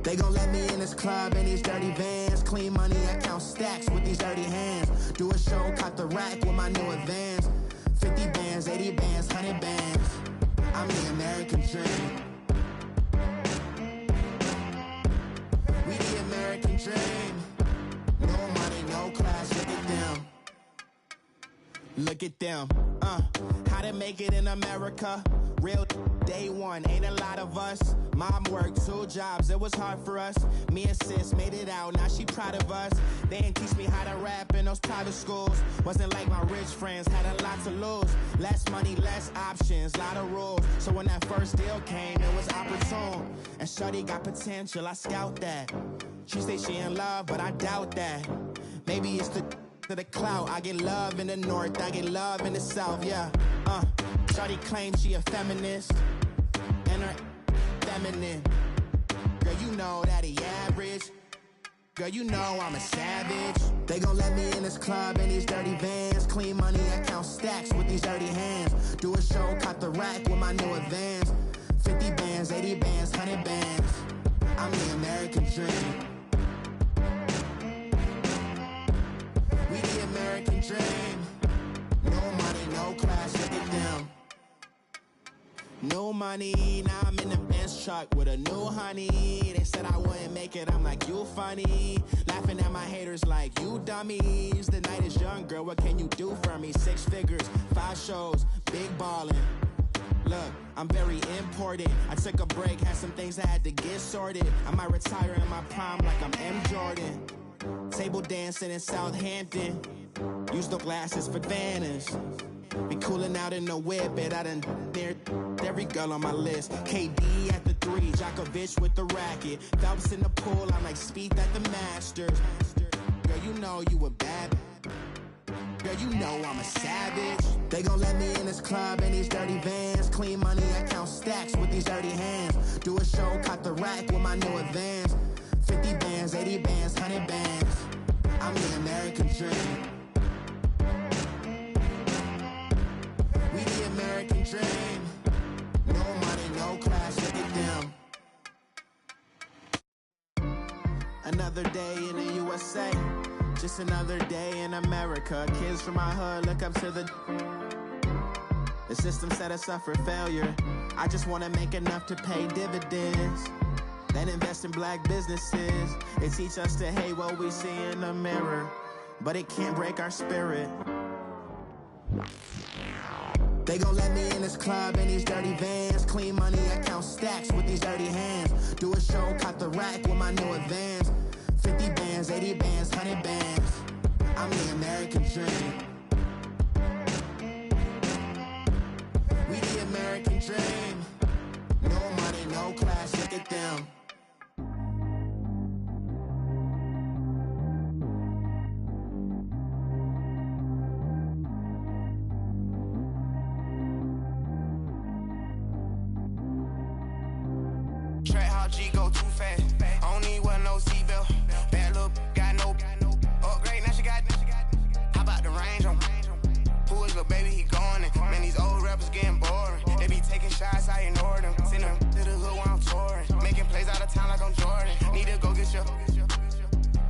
They gon' let me in this club in these dirty vans. Clean money, I count stacks with these dirty hands. Do a show, caught the rack with my new advance. 50 bands, 80 bands, 100 bands. I'm the American dream. We the American dream. No money, no class, look at them. Look at them, how to make it in America. Real day one, ain't a lot of us. Mom worked 2 jobs, it was hard for us. Me and sis made it out, now she proud of us. They didn't teach me how to rap in those private schools. Wasn't like my rich friends, had a lot to lose. Less money, less options, lot of rules. So when that first deal came, it was opportune. And shorty got potential, I scout that. She say she in love, but I doubt that. Maybe it's to the clout. I get love in the north, I get love in the south, yeah. Shorty claims she a feminist, and her feminine. Girl, you know that he average. Girl, you know I'm a savage. They gon' let me in this club in these dirty vans. Clean money, I count stacks with these dirty hands. Do a show, caught the rack with my new advance. 50 bands, 80 bands, 100 bands. I'm the American dream. We the American dream. No money, no class, look at them. No money, now I'm in the Benz truck with a new honey. They said I wouldn't make it, I'm like, you funny. Laughing at my haters like, you dummies. The night is young, girl, what can you do for me? 6 figures, 5 shows, big ballin'. Look, I'm very important. I took a break, had some things I had to get sorted. I might retire in my prime like I'm M. Jordan. Table dancing in Southampton. Use the glasses for Vannas. Be coolin' out in the whip, and I done near every girl on my list. KD at the 3, Djokovic with the racket. Phelps in the pool, I'm like Spieth at the Masters. Girl, you know you a bad. Girl, you know I'm a savage. They gon' let me in this club in these dirty vans. Clean money, I count stacks with these dirty hands. Do a show, caught the rack with my new advance. 50 bands, 80 bands, 100 bands. I'm the American dream. We the American dream. No money, no class, look at them. Another day in the USA. Just another day in America. Kids from my hood look up to the system set us up for failure. I just wanna make enough to pay dividends. Then invest in black businesses. They teach us to hate what we see in the mirror, but it can't break our spirit. They gon' let me in this club in these dirty vans. Clean money, I count stacks with these dirty hands. Do a show, caught the rack with my new advance. 50 bands, 80 bands, 100 bands. I'm the American dream. We the American dream. No money, no class, look at them. Track how G go too fast. I don't need wear no seatbelt. Bad look, got no upgrade. Now she got. How about the range on? Who is little baby? He gone. And man, these old rappers getting boring. They be taking shots, I ignore them. Send them to the hood while I'm touring. Making plays out of town like I'm Jordan. Need to go get your.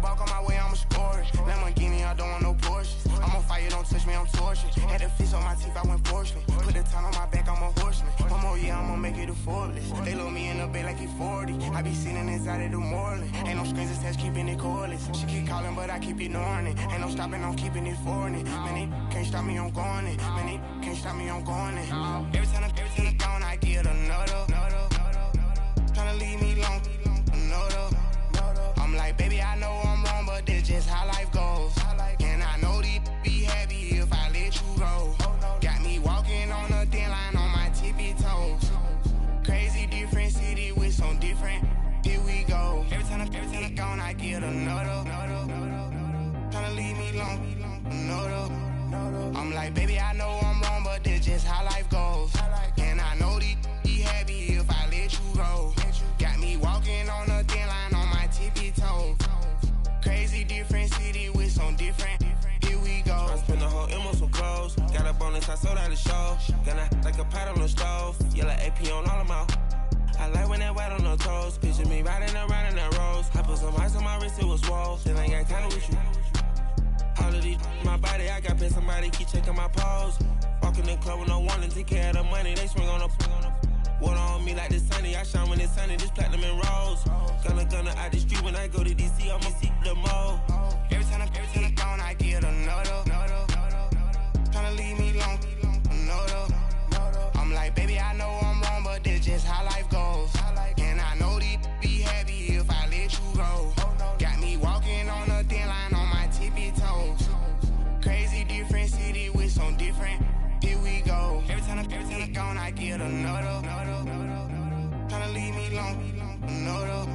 Walk on my way, I'ma score it. Lamborghini, I don't want no Porsches. I'm on fire, don't touch me, I'm tortured. Had the fish on my teeth, I went porcelain. Put the time on my back, I'm a horseman. One more year, I'ma make it a Forbes. They load me in the bay like he 40. I be sitting inside of the Moreland. Ain't no screens attached, keeping it cordless. She keep calling, but I keep ignoring it. Ain't no stopping, I'm keeping it foreign it. Man, they can't stop me, I'm going it. Man, they can't stop me, I'm going it. Every time I'm gone, I get another. Tryna leave me long, another. I'm like, baby, I know I'm wrong, but this just how life goes. And I know these be happy if I let you go. Got me walking on a thin line on my tippy toes. Crazy different city with some different. Here we go. Every time I'm gone, I get another. Tryna leave me long, another. I'm like, baby, I know I'm wrong, but this just how life goes. And I know these be happy if I let you go. Got me walking on a thin line on my tippy toes. Crazy different city with some different. Here we go. I spent the whole M on some clothes. Got a bonus, I sold out the show. Gonna like a pot on the stove. Yellow AP on all of my. I like when that white on the toes. Picture me riding around in the shit was swole, still ain't got time with you. All of these my body, I got pay somebody keep checking my pose. Walking in the club with no warning, take care of the money, they swing on the water on me like the sunny, I shine when it's sunny, this platinum and rose. Gonna out the street when I go to DC, I'ma see the mo. Every time I gone, I get another. Tryna leave me alone, another. I'm like, baby, I know I'm wrong, but this just how life goes. And I know these be happy if I let you go. Got me walking on a thin line on my tippy toes. Crazy different city with some different. Here we go. Every time I gone, I get another. Tryna leave me alone, another.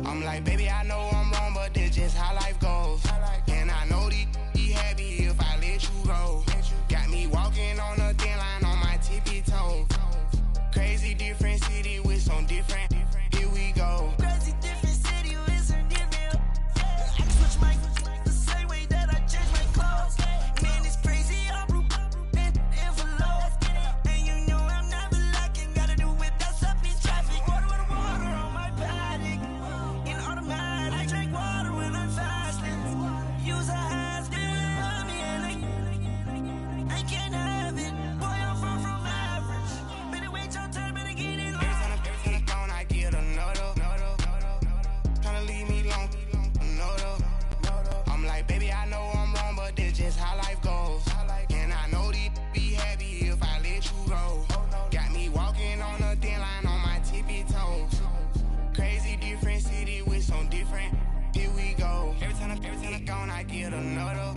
I'm like, baby, I know I'm wrong, but this just how life goes. And I know these be happy if I let you go. Got me walking on a thin line on my tippy toes. Crazy different city with some different. Here we go. Crazy different city with some different. I can switch my the same way that I change my clothes. Man, it's crazy. I'm envelope. And you know I'm never lacking. Gotta do it. That's up in traffic. Water on my paddock. In automatic. I drink water when I'm fasting. Use a has on me and I can't have it. Boy, I'm far from average. Better wait your turn, better get in line. Every time I gone, I get another. Tryna leave me alone, another. I'm like, baby, I know I'm wrong, but this just how life goes. And I know these be happy if I let you go. Got me walking on a thin line on my tippy toes. Crazy different city with some different. Here we go. Every time I gone, I get another.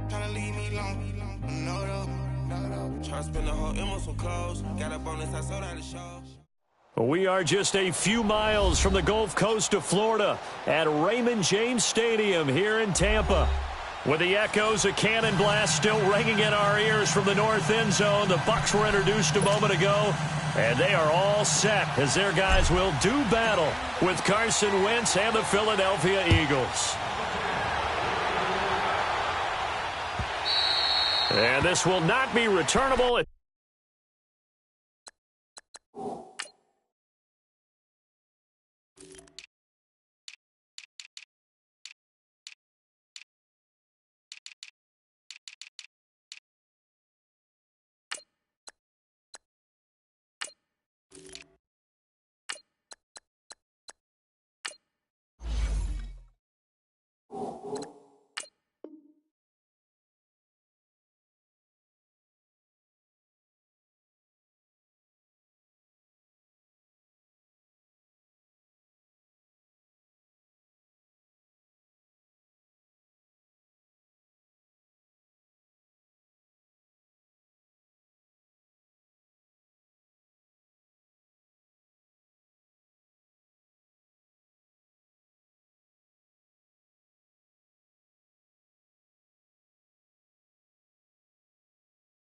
Tryna leave me alone, another. Try to spend the whole M on some clothes. Got a bonus, I sold out the show. We are just a few miles from the Gulf Coast of Florida at Raymond James Stadium here in Tampa. With the echoes of cannon blast still ringing in our ears from the north end zone, the Bucs were introduced a moment ago, and they are all set as their guys will do battle with Carson Wentz and the Philadelphia Eagles. And this will not be returnable.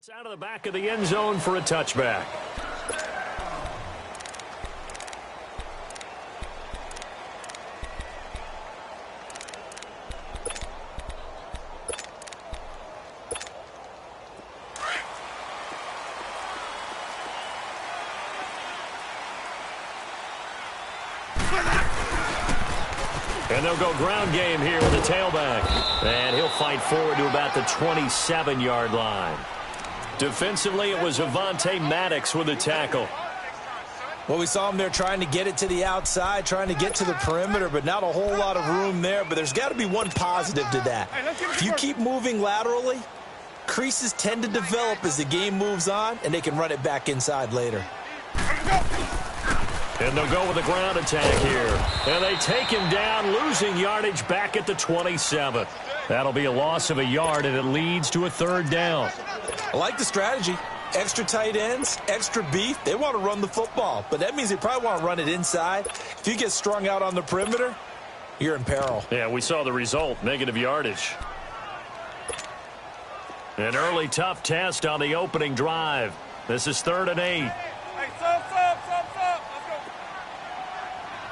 It's out of the back of the end zone for a touchback. And they'll go ground game here with the tailback. And he'll fight forward to about the 27-yard line. Defensively, it was Avonte Maddox with a tackle. Well, we saw him there trying to get it to the outside, trying to get to the perimeter, but not a whole lot of room there. But there's got to be one positive to that. If you keep moving laterally, creases tend to develop as the game moves on, and they can run it back inside later. And they'll go with a ground attack here. And they take him down, losing yardage back at the 27. That'll be a loss of a yard, and it leads to a third down. I like the strategy. Extra tight ends, extra beef. They want to run the football, but that means they probably want to run it inside. If you get strung out on the perimeter, you're in peril. Yeah, we saw the result, negative yardage. An early tough test on the opening drive. This is 3rd and 8. Hey, stop. Let's go.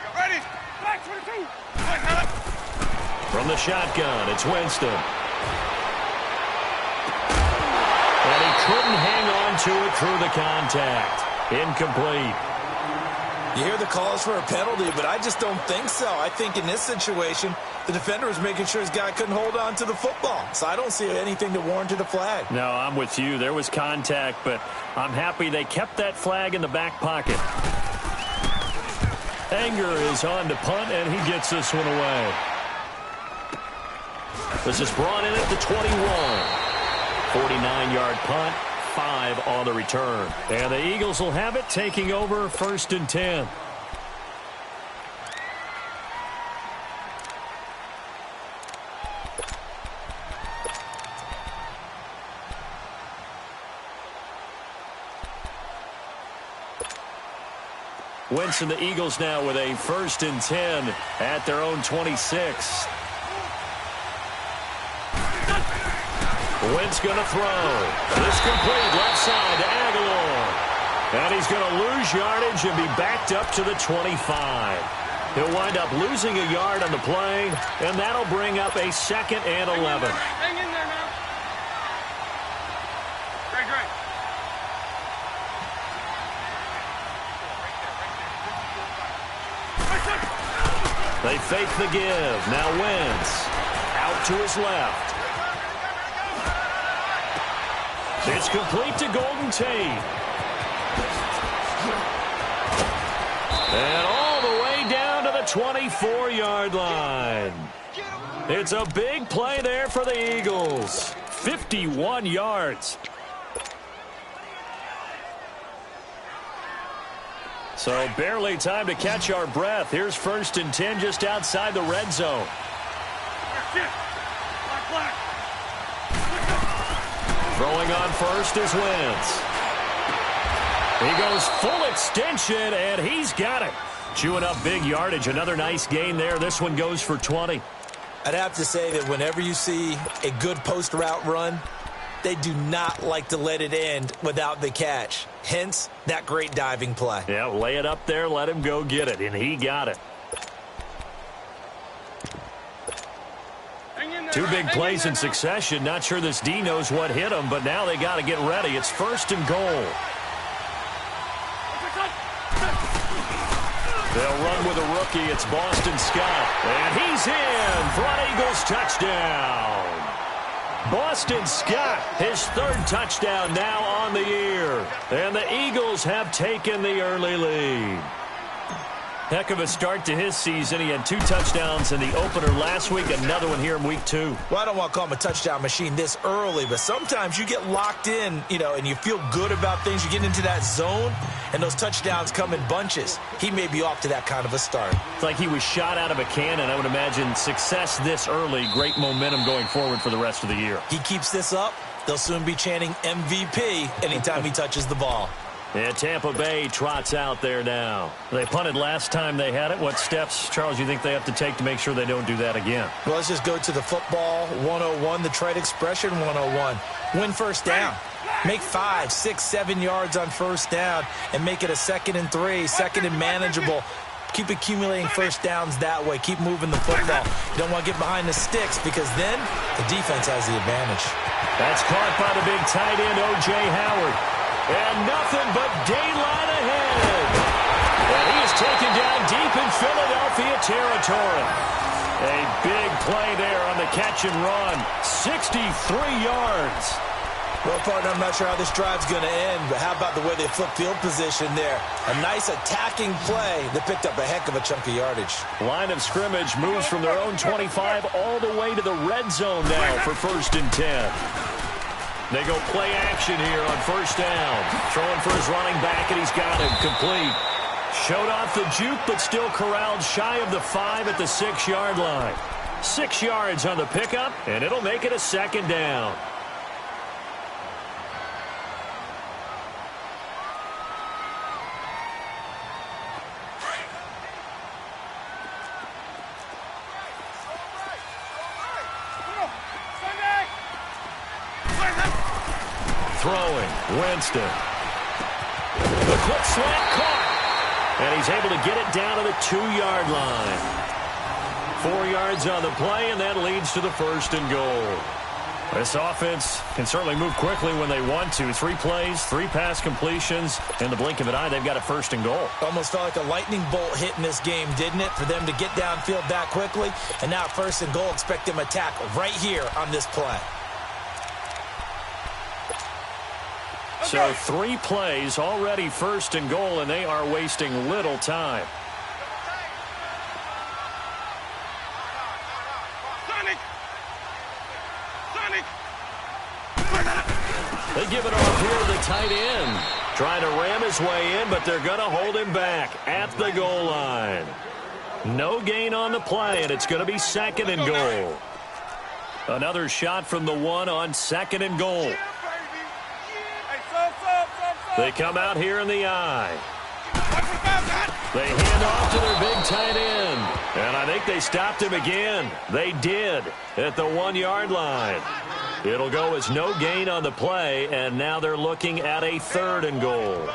You ready? Back 22. From the shotgun, it's Winston. And he couldn't hang on to it through the contact. Incomplete. You hear the calls for a penalty, but I just don't think so. I think in this situation, the defender was making sure his guy couldn't hold on to the football. So I don't see anything that warranted a flag. No, I'm with you. There was contact, but I'm happy they kept that flag in the back pocket. Anger is on to punt, and he gets this one away. This is brought in at the 21. 49-yard punt, 5 on the return. And the Eagles will have it, taking over 1st and 10. Wentz and the Eagles now with a 1st and 10 at their own 26. Wentz going to throw. This complete left side to Aguilar. And he's going to lose yardage and be backed up to the 25. He'll wind up losing a yard on the play, and that'll bring up a 2nd and 11. Hang in there now. Great. They fake the give. Now Wentz out to his left. It's complete to Golden Tate. And all the way down to the 24-yard line. It's a big play there for the Eagles. 51 yards. So barely time to catch our breath. Here's 1st and 10 just outside the red zone. Black. Throwing on first is Wentz. He goes full extension, and he's got it. Chewing up big yardage. Another nice gain there. This one goes for 20. I'd have to say that whenever you see a good post route run, they do not like to let it end without the catch. Hence, that great diving play. Yeah, lay it up there, let him go get it, and he got it. 2 big plays in succession. Not sure this D knows what hit him, but now they got to get ready. It's 1st and goal. They'll run with a rookie. It's Boston Scott. And he's in. Front Eagles touchdown. Boston Scott, his 3rd touchdown now on the year. And the Eagles have taken the early lead. Heck of a start to his season. He had 2 touchdowns in the opener last week, another one here in week 2. Well, I don't want to call him a touchdown machine this early, but sometimes you get locked in, and you feel good about things. You get into that zone, and those touchdowns come in bunches. He may be off to that kind of a start. It's like he was shot out of a cannon. I would imagine success this early, great momentum going forward for the rest of the year. He keeps this up, they'll soon be chanting MVP anytime he touches the ball. And Tampa Bay trots out there now. They punted last time they had it. What steps, Charles, you think they have to take to make sure they don't do that again? Well, let's just go to the football 101, the trade expression 101. Win first down. Make 5, 6, 7 yards on first down and make it a 2nd and 3, 2nd and manageable. Keep accumulating first downs that way. Keep moving the football. You don't want to get behind the sticks because then the defense has the advantage. That's caught by the big tight end, O.J. Howard. And nothing but daylight ahead. And he is taken down deep in Philadelphia territory. A big play there on the catch and run. 63 yards. Well, partner, I'm not sure how this drive's going to end, but how about the way they flip field position there? A nice attacking play that picked up a heck of a chunk of yardage. Line of scrimmage moves from their own 25 all the way to the red zone now for 1st and 10. They go play action here on first down. Throwing for his running back, and he's got him complete. Showed off the juke, but still corralled shy of the 5 at the 6-yard line. 6 yards on the pickup, and it'll make it a 2nd down. Throwing, Winston. The quick slant caught. And he's able to get it down to the 2-yard line. 4 yards on the play, and that leads to the 1st and goal. This offense can certainly move quickly when they want to. 3 plays, 3 pass completions. In the blink of an eye, they've got a 1st and goal. Almost felt like a lightning bolt hit in this game, didn't it? For them to get downfield that quickly. And now 1st and goal, expect them to tackle right here on this play. So 3 plays, already 1st and goal, and they are wasting little time. They give it off here to the tight end. Trying to ram his way in, but they're going to hold him back at the goal line. No gain on the play, and it's going to be 2nd and goal. Another shot from the 1 on 2nd and goal. They come out here in the eye. They hand off to their big tight end. And I think they stopped him again. They did at the 1-yard line. It'll go as no gain on the play, and now they're looking at a 3rd and goal.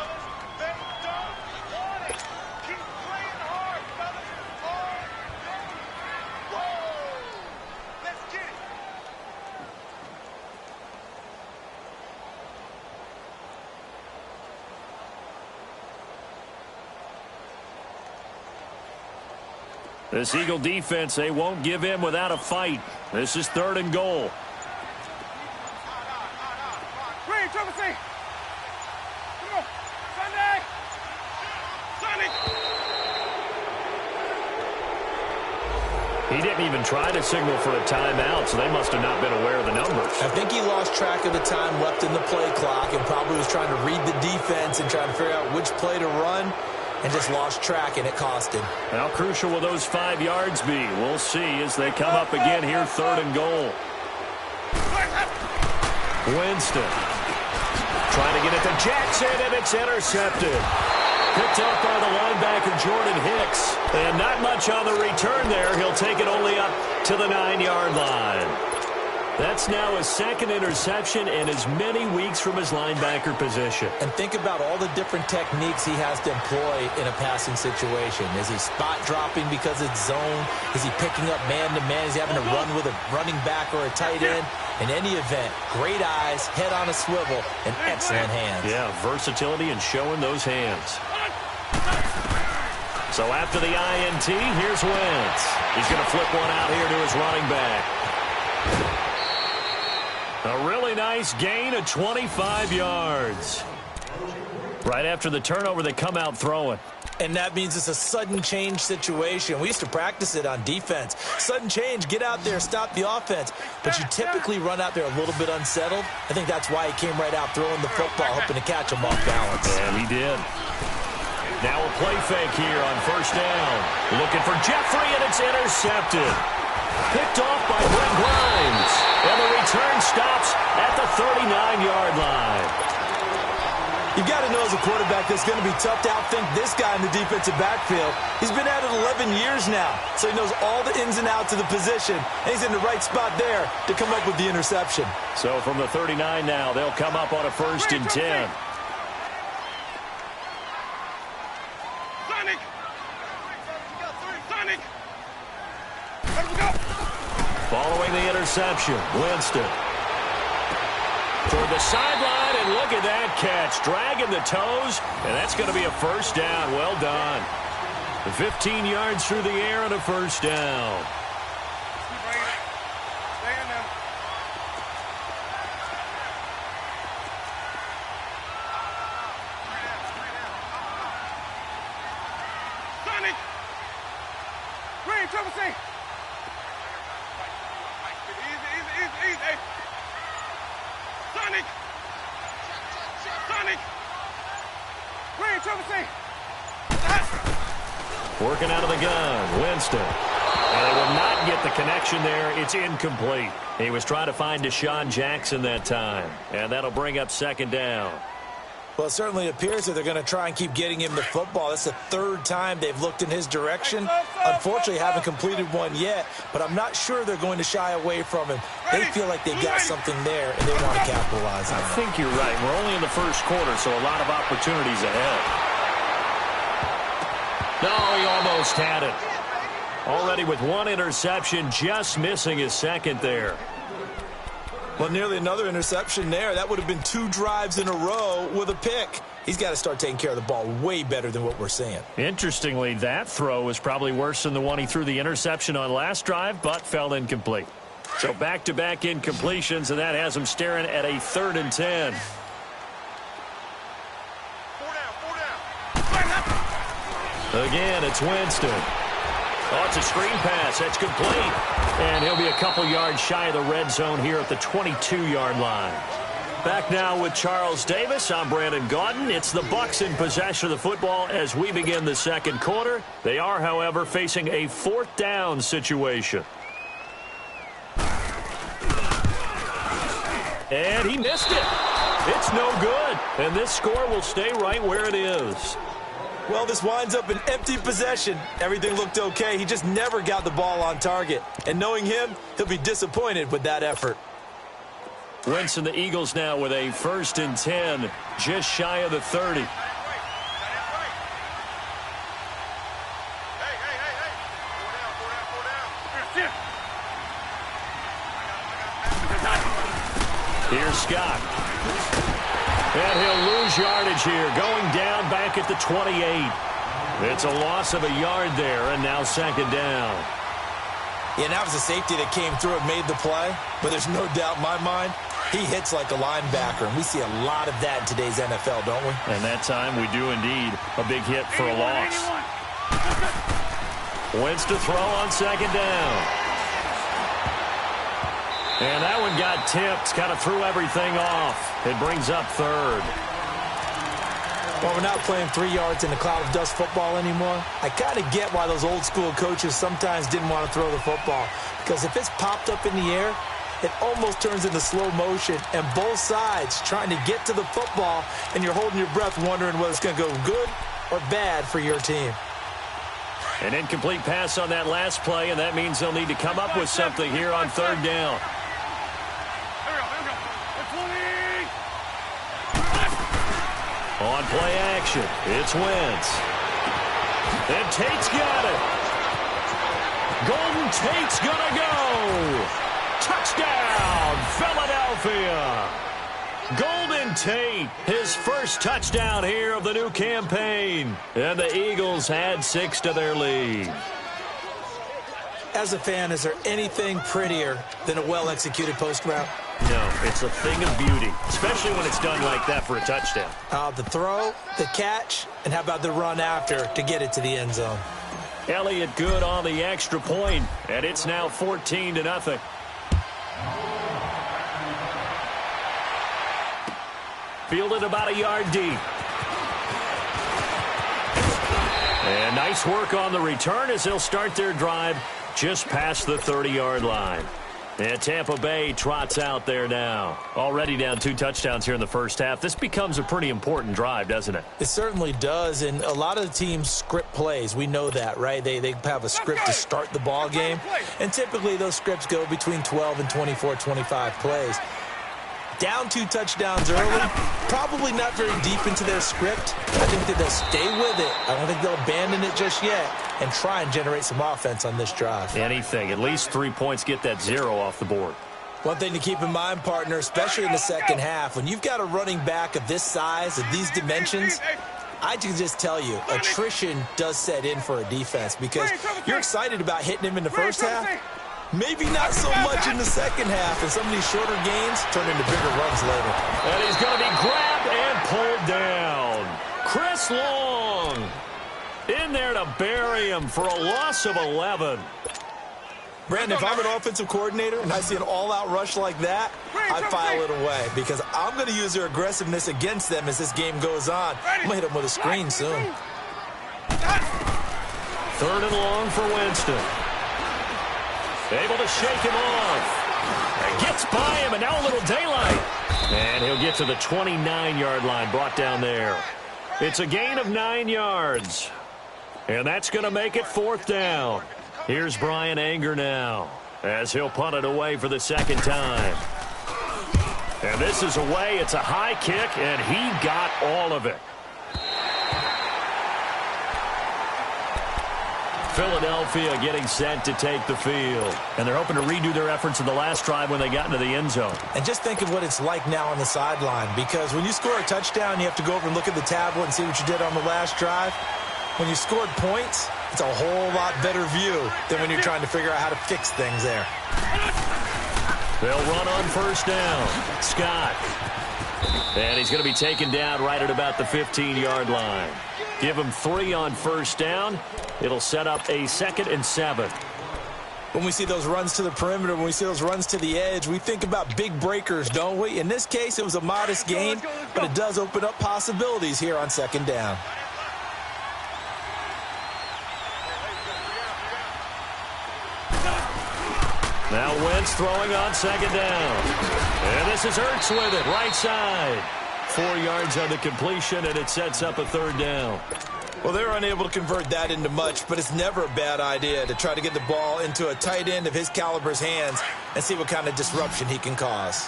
This Eagle defense, they won't give in without a fight. This is 3rd and goal. He didn't even try to signal for a timeout, so they must have not been aware of the numbers. I think he lost track of the time left in the play clock and probably was trying to read the defense and trying to figure out which play to run and just lost track, and it cost him. How crucial will those 5 yards be? We'll see as they come up again here, 3rd and goal. Winston trying to get it to Jackson, and it's intercepted. Picked up by the linebacker, Jordan Hicks. And not much on the return there. He'll take it only up to the 9-yard line. That's now his 2nd interception in as many weeks from his linebacker position. And think about all the different techniques he has to employ in a passing situation. Is he spot dropping because it's zone? Is he picking up man-to-man? Is he having to run with a running back or a tight end? In any event, great eyes, head on a swivel, and excellent hands. Yeah, versatility and showing those hands. So after the INT, here's Wentz. He's going to flip one out here to his running back. A really nice gain of 25 yards. Right after the turnover, they come out throwing. And that means it's a sudden change situation. We used to practice it on defense. Sudden change, get out there, stop the offense. But you typically run out there a little bit unsettled. I think that's why he came right out throwing the football, hoping to catch him off balance. And he did. Now a play fake here on 1st down. Looking for Jeffrey, and it's intercepted. Picked off by Brent Grimes. And the return stops at the 39-yard line. You've got to know as a quarterback it's going to be tough to outthink this guy in the defensive backfield. He's been at it 11 years now, so he knows all the ins and outs of the position, and he's in the right spot there to come up with the interception. So from the 39 now, they'll come up on a 1st and 10. Following the interception, Winston. Toward the sideline, and look at that catch. Dragging the toes, and that's going to be a 1st down. Well done. 15 yards through the air and a 1st down. Working out of the gun, Winston. And they will not get the connection there. It's incomplete. He was trying to find Deshaun Jackson that time. And that'll bring up 2nd down. Well, it certainly appears that they're going to try and keep getting him the football. That's the 3rd time they've looked in his direction. Unfortunately, haven't completed one yet, but I'm not sure they're going to shy away from him. They feel like they've got something there, and they want to capitalize on it. I think you're right. We're only in the 1st quarter, so a lot of opportunities ahead. No, he almost had it. Already with 1 interception, just missing his 2nd there. Well, nearly another interception there. That would have been 2 drives in a row with a pick. He's got to start taking care of the ball way better than what we're seeing. Interestingly, that throw was probably worse than the one he threw the interception on last drive, but fell incomplete. So back-to-back incompletions, and that has him staring at a 3rd and 10. 4 down. Again, it's Winston. Oh, it's a screen pass. That's complete. And he'll be a couple yards shy of the red zone here at the 22-yard line. Back now with Charles Davis. I'm Brandon Gaudin. It's the Bucs in possession of the football as we begin the second quarter. They are, however, facing a 4th down situation. And he missed it. It's no good. And this score will stay right where it is. Well, this winds up an empty possession. Everything looked okay. He just never got the ball on target. And knowing him, he'll be disappointed with that effort. Winston, the Eagles now with a 1st and 10, just shy of the 30. Here's Scott. And he'll lose yardage here, going down back at the 28. It's a loss of a yard there, and now 2nd down. Yeah, that was a safety that came through and made the play, but there's no doubt in my mind, he hits like a linebacker, and we see a lot of that in today's NFL, don't we? And that time we do indeed. A big hit for a loss. Wentz to throw on 2nd down. And that one got tipped, kind of threw everything off. It brings up 3rd. Well, we're not playing 3 yards in a cloud of dust football anymore. I kind of get why those old school coaches sometimes didn't want to throw the football. Because if it's popped up in the air, it almost turns into slow motion. And both sides trying to get to the football, and you're holding your breath wondering whether it's going to go good or bad for your team. An incomplete pass on that last play, and that means they'll need to come up with something here on 3rd down. On play action, it's Wentz. And Tate's got it. Golden Tate's gonna go. Touchdown, Philadelphia. Golden Tate, his first touchdown here of the new campaign. And the Eagles add 6 to their lead. As a fan, is there anything prettier than a well-executed post route? No, it's a thing of beauty, especially when it's done like that for a touchdown. The throw, the catch, and how about the run after to get it to the end zone? Elliott good on the extra point, and it's now 14-0. Fielded about a yard deep. And nice work on the return as they'll start their drive just past the 30-yard line. And Tampa Bay trots out there now. Already down 2 touchdowns here in the first half. This becomes a pretty important drive, doesn't it? It certainly does, and a lot of the teams script plays. We know that, right? They have a script to start the ball game, and typically those scripts go between 12 and 24, 25 plays. Down 2 touchdowns early, probably not very deep into their script. I think that they'll stay with it. I don't think they'll abandon it just yet and try and generate some offense on this drive. Anything. At least 3 points, get that 0 off the board. One thing to keep in mind, partner, especially in the second half, when you've got a running back of this size, of these dimensions, I can just tell you, attrition does set in for a defense because you're excited about hitting him in the first half. Maybe not so much in the second half, and some of these shorter gains turn into bigger runs later. And he's going to be grabbed and pulled down. Chris Long in there to bury him for a loss of 11. Brandon, if I'm an offensive coordinator and I see an all-out rush like that, I file it away because I'm going to use their aggressiveness against them as this game goes on. I'm going to hit them with a screen soon. 3rd and long for Winston. Able to shake him off. Gets by him, and now a little daylight. And he'll get to the 29-yard line, brought down there. It's a gain of 9 yards. And that's going to make it 4th down. Here's Brian Anger now as he'll punt it away for the 2nd time. And this is away. It's a high kick, and he got all of it. Philadelphia getting set to take the field. And they're hoping to redo their efforts in the last drive when they got into the end zone. And just think of what it's like now on the sideline, because when you score a touchdown, you have to go over and look at the tablet and see what you did on the last drive. When you scored points, it's a whole lot better view than when you're trying to figure out how to fix things there. They'll run on first down. Scott. And he's going to be taken down right at about the 15-yard line. Give him 3 on first down. It'll set up a 2nd and 7. When we see those runs to the perimeter, when we see those runs to the edge, we think about big breakers, don't we? In this case, it was a modest gain, but it does open up possibilities here on 2nd down. Now Wentz throwing on 2nd down. And this is Ertz with it, right side. 4 yards on the completion, and it sets up a 3rd down. Well, they were unable to convert that into much, but it's never a bad idea to try to get the ball into a tight end of his caliber's hands and see what kind of disruption he can cause.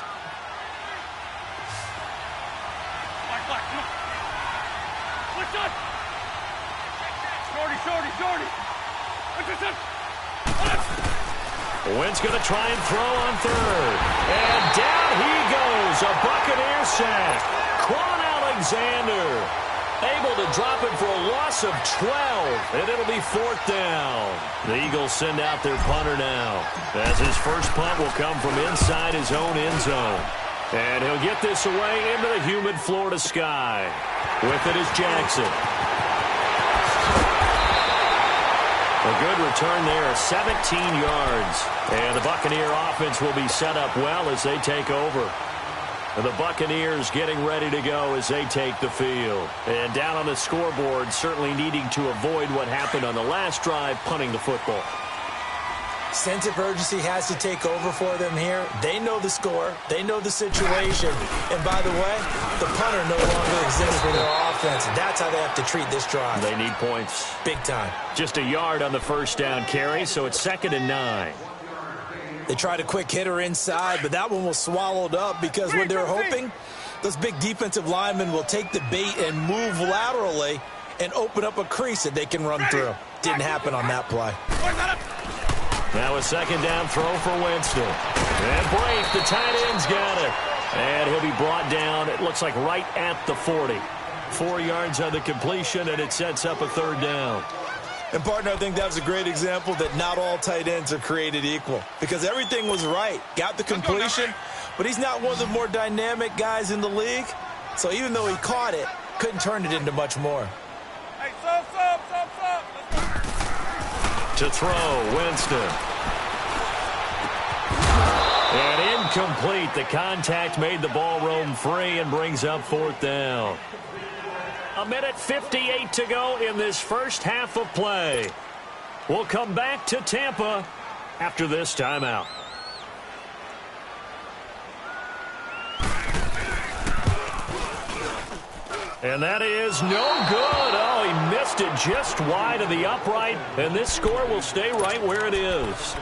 Wentz going to try and throw on 3rd. And down he goes. A Buccaneer sack. Quan Alexander able to drop it for a loss of 12. And it'll be 4th down. The Eagles send out their punter now, as his first punt will come from inside his own end zone. And he'll get this away into the humid Florida sky. With it is Jackson. A good return there, 17 yards. And the Buccaneer offense will be set up well as they take over. And the Buccaneers getting ready to go as they take the field. And down on the scoreboard, certainly needing to avoid what happened on the last drive, punting the football. Sense of urgency has to take over for them here. They know the score. They know the situation. And by the way, the punter no longer exists for their offense. That's how they have to treat this drive. They need points. Big time. Just a yard on the first down carry, so it's 2nd and 9. They tried a quick hitter inside, but that one was swallowed up because when they're hoping, those big defensive linemen will take the bait and move laterally and open up a crease that they can run through. Didn't happen on that play. Now a 2nd down throw for Winston. And Braith, the tight end's got it. And he'll be brought down, it looks like right at the 40. 4 yards on the completion, and it sets up a 3rd down. And, partner, I think that was a great example that not all tight ends are created equal. Because everything was right. Got the completion, but he's not one of the more dynamic guys in the league. So even though he caught it, couldn't turn it into much more. Hey, stop. To throw, Winston. And incomplete. The contact made the ball roam free and brings up 4th down. 1:58 to go in this first half of play. We'll come back to Tampa after this timeout. And that is no good. Oh, he missed it just wide of the upright, and this score will stay right where it is.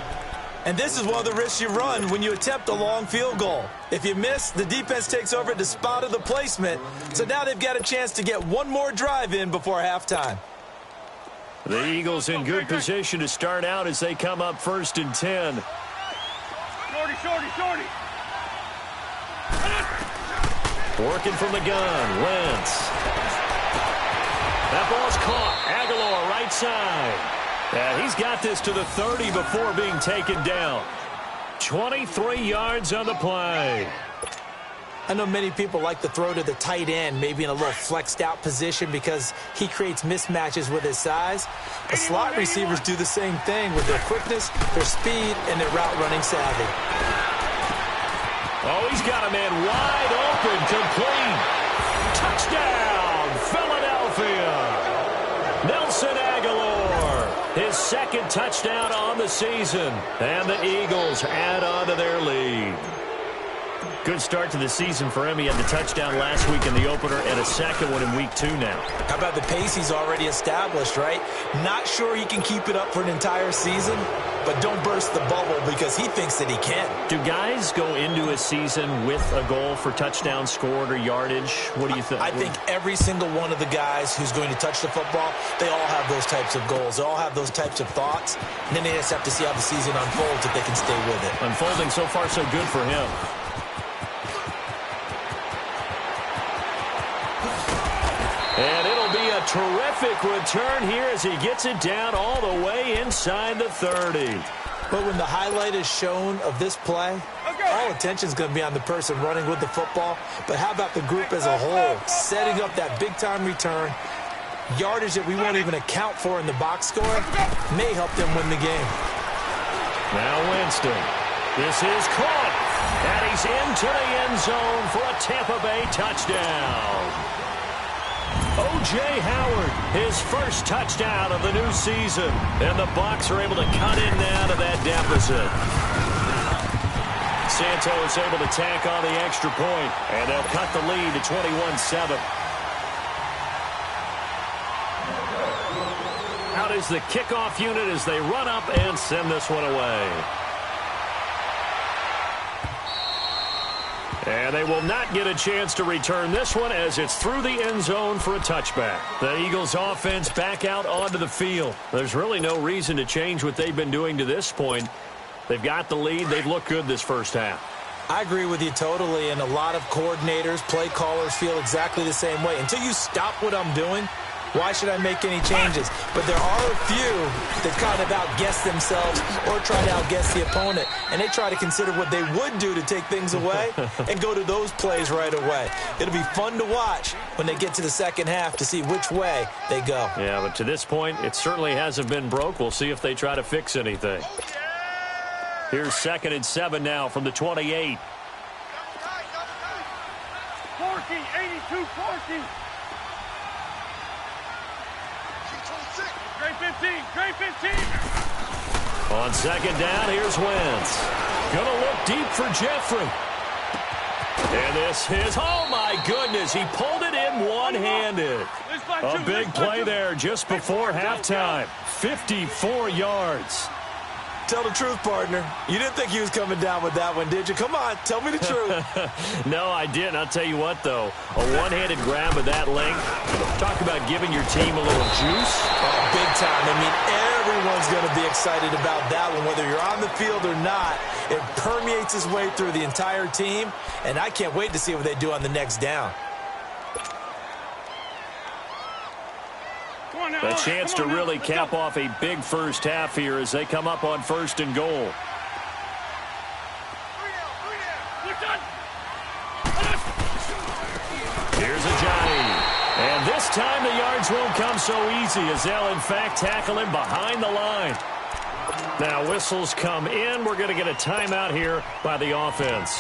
And this is one of the risks you run when you attempt a long field goal. If you miss, the defense takes over at the spot of the placement. So now they've got a chance to get one more drive in before halftime. The Eagles in good position to start out as they come up 1st and 10. Shorty. Working from the gun, Wentz. That ball's caught. Aguilar right side. And he's got this to the 30 before being taken down. 23 yards on the play. I know many people like to throw to the tight end, maybe in a little flexed out position because he creates mismatches with his size. The slot receivers do the same thing with their quickness, their speed, and their route running savvy. Oh, he's got a man wide open, complete. Touchdown, Philadelphia. Nelson Aguilar, his 2nd touchdown on the season. And the Eagles add on to their lead. Good start to the season for him. He had the touchdown last week in the opener and a 2nd one in week 2 now. How about the pace he's already established, right? Not sure he can keep it up for an entire season, but don't burst the bubble because he thinks that he can. Do guys go into a season with a goal for touchdown scored or yardage? What do you think? I think every single one of the guys who's going to touch the football, they all have those types of goals. They all have those types of thoughts. And then they just have to see how the season unfolds if they can stay with it. Unfolding so far so good for him. And it'll be a terrific return here as he gets it down all the way inside the 30. But when the highlight is shown of this play, all attention is going to be on the person running with the football. But how about the group as a whole, setting up that big-time return, yardage that we won't even account for in the box score, may help them win the game. Now Winston. This is caught. And he's into the end zone for a Tampa Bay touchdown. O.J. Howard, his first touchdown of the new season. And the Bucs are able to cut in now to that deficit. Santos able to tack on the extra point, and they'll cut the lead to 21-7. Out is the kickoff unit as they run up and send this one away. And they will not get a chance to return this one as it's through the end zone for a touchback. The Eagles offense back out onto the field. There's really no reason to change what they've been doing to this point. They've got the lead. They've looked good this first half. I agree with you totally, and a lot of coordinators, play callers feel exactly the same way. Until you stop what I'm doing, why should I make any changes? But there are a few that kind of outguess themselves or try to outguess the opponent, and they try to consider what they would do to take things away and go to those plays right away. It'll be fun to watch when they get to the second half to see which way they go. Yeah, but to this point, it certainly hasn't been broke. We'll see if they try to fix anything. Here's 2nd and 7 now from the 28. 40, 82, 40. Great 15, great 15. On 2nd down, here's Wentz. Gonna look deep for Jeffrey. And this is, oh my goodness, he pulled it in one-handed. A big play there just before halftime. 54 yards. Tell the truth, partner. You didn't think he was coming down with that one, did you? Come on, tell me the truth. No, I didn't. I'll tell you what, though. A one-handed grab of that length. Talk about giving your team a little juice. Oh, big time. I mean, everyone's going to be excited about that one, whether you're on the field or not. It permeates its way through the entire team, and I can't wait to see what they do on the next down. A chance to really cap off a big first half here as they come up on 1st and goal. Here's a Johnny. And this time the yards won't come so easy as they'll, in fact, tackle him behind the line. Now whistles come in. We're going to get a timeout here by the offense,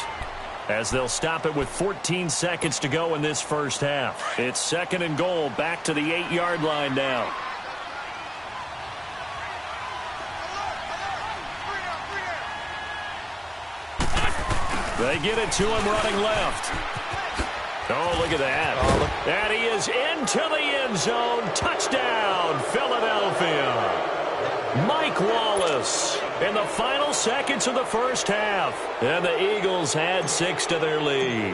as they'll stop it with 14 seconds to go in this first half. It's 2nd and goal, back to the 8-yard line now. They get it to him running left. Oh, look at that. And he is into the end zone. Touchdown, Philadelphia. Mike Wallace in the final seconds of the first half. And the Eagles had 6 to their lead.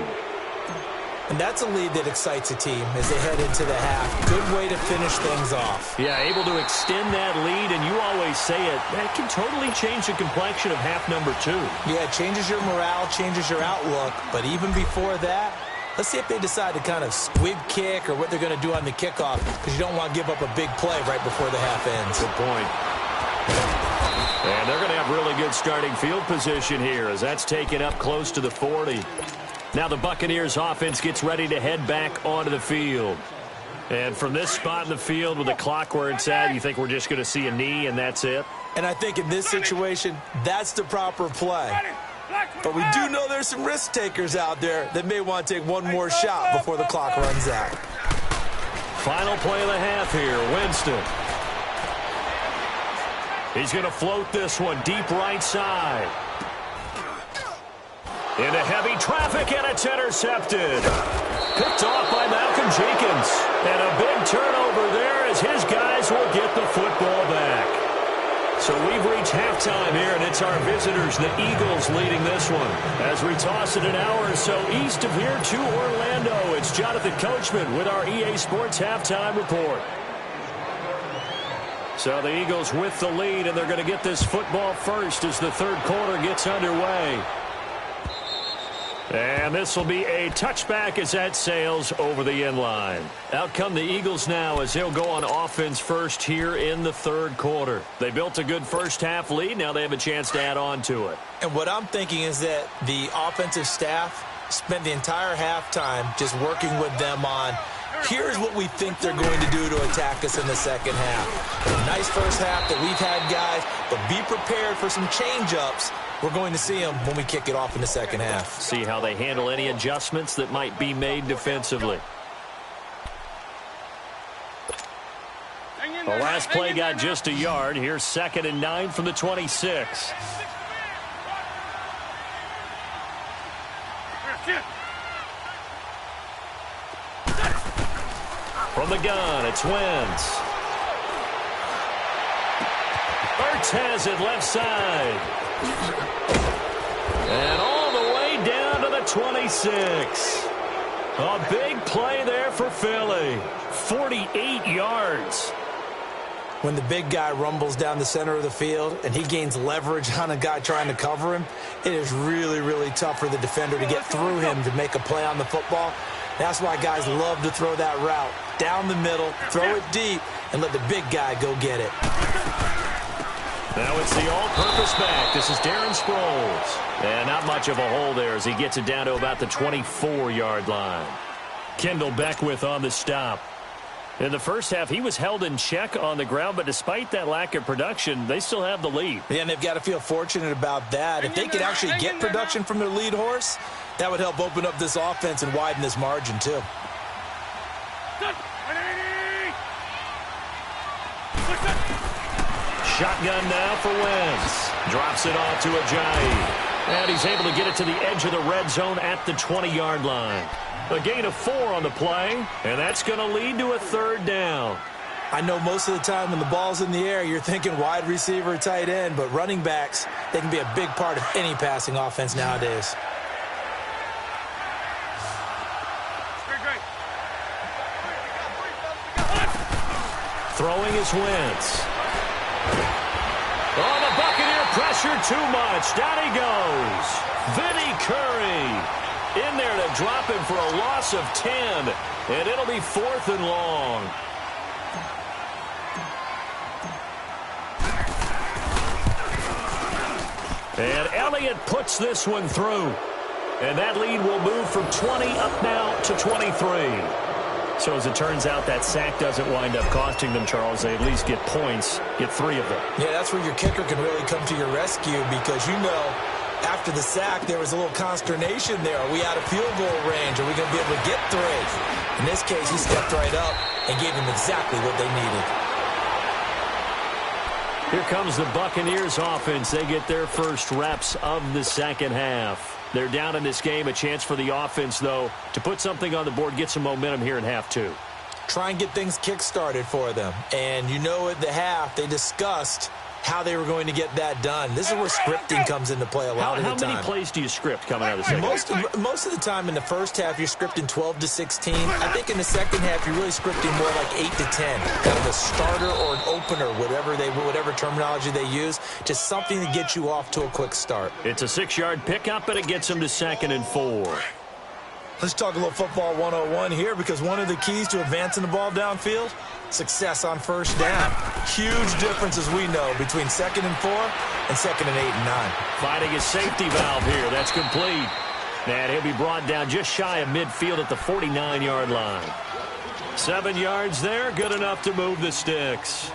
And that's a lead that excites a team as they head into the half. Good way to finish things off. Yeah, able to extend that lead, and you always say it, that can totally change the complexion of half number 2. Yeah, it changes your morale, changes your outlook. But even before that, let's see if they decide to kind of squib kick or what they're going to do on the kickoff, because you don't want to give up a big play right before the half ends. Good point. And they're going to have really good starting field position here as that's taken up close to the 40. Now the Buccaneers offense gets ready to head back onto the field. And from this spot in the field with the clock where it's at, you think we're just going to see a knee and that's it? And I think in this situation, that's the proper play. But we do know there's some risk takers out there that may want to take one more shot before the clock runs out. Final play of the half here, Winston. He's going to float this one deep right side. Into heavy traffic, and it's intercepted. Picked off by Malcolm Jenkins. And a big turnover there as his guys will get the football back. So we've reached halftime here, and it's our visitors, the Eagles, leading this one. As we toss it an hour or so east of here to Orlando, it's Jonathan Coachman with our EA Sports Halftime Report. So the Eagles with the lead, and they're going to get this football first as the third quarter gets underway. And this will be a touchback as that sails over the end line. Out come the Eagles now as they'll go on offense first here in the third quarter. They built a good first half lead. Now they have a chance to add on to it. And what I'm thinking is that the offensive staff spent the entire halftime just working with them on, here's what we think they're going to do to attack us in the second half. A nice first half that we've had, guys, but be prepared for some change-ups. We're going to see them when we kick it off in the second half. See how they handle any adjustments that might be made defensively. The last play got just a yard. Here's 2nd and 9 from the 26. From the gun, it's Wentz. Ertz has it left side. And all the way down to the 26. A big play there for Philly. 48 yards. When the big guy rumbles down the center of the field and he gains leverage on a guy trying to cover him, it is really, really tough for the defender to get through him to make a play on the football. That's why guys love to throw that route down the middle, throw it deep, and let the big guy go get it. Now it's the all-purpose back. This is Darren Sproles. And not much of a hole there as he gets it down to about the 24-yard line. Kendall Beckwith on the stop. In the first half, he was held in check on the ground, but despite that lack of production, they still have the lead. Yeah, and they've got to feel fortunate about that. If they could actually get production from their lead horse, that would help open up this offense and widen this margin, too. Shotgun now for Wentz. Drops it off to Ajayi. And he's able to get it to the edge of the red zone at the 20-yard line. A gain of 4 on the play, and that's going to lead to a third down. I know most of the time when the ball's in the air, you're thinking wide receiver, tight end, but running backs, they can be a big part of any passing offense nowadays. Throwing is Wentz. Oh, the Buccaneer pressure too much. Down he goes. Vinny Curry in there to drop him for a loss of 10. And it'll be 4th and long. And Elliott puts this one through. And that lead will move from 20 up now to 23. So as it turns out, that sack doesn't wind up costing them, Charles. They at least get points, get 3 of them. Yeah, that's where your kicker can really come to your rescue because, you know, after the sack, there was a little consternation there. Are we out of field goal range? Are we going to be able to get 3? In this case, he stepped right up and gave them exactly what they needed. Here comes the Buccaneers offense. They get their first reps of the second half. They're down in this game. A chance for the offense, though, to put something on the board, get some momentum here in half 2. Try and get things kick-started for them. And you know at the half, they discussed how they were going to get that done. This is where scripting comes into play a lot of the time. How many plays do you script coming out of the second half? Most of the time in the first half, you're scripting 12 to 16. I think in the second half, you're really scripting more like 8 to 10. Kind of a starter or an opener, whatever terminology they use. Just something to get you off to a quick start. It's a 6-yard pickup, and it gets them to 2nd and 4. Let's talk a little football 101 here because one of the keys to advancing the ball downfield, success on first down. Huge difference, as we know, between 2nd and 4 and 2nd and 8 and 9. Finding a safety valve here. That's complete. And he'll be brought down just shy of midfield at the 49-yard line. 7 yards there, good enough to move the sticks.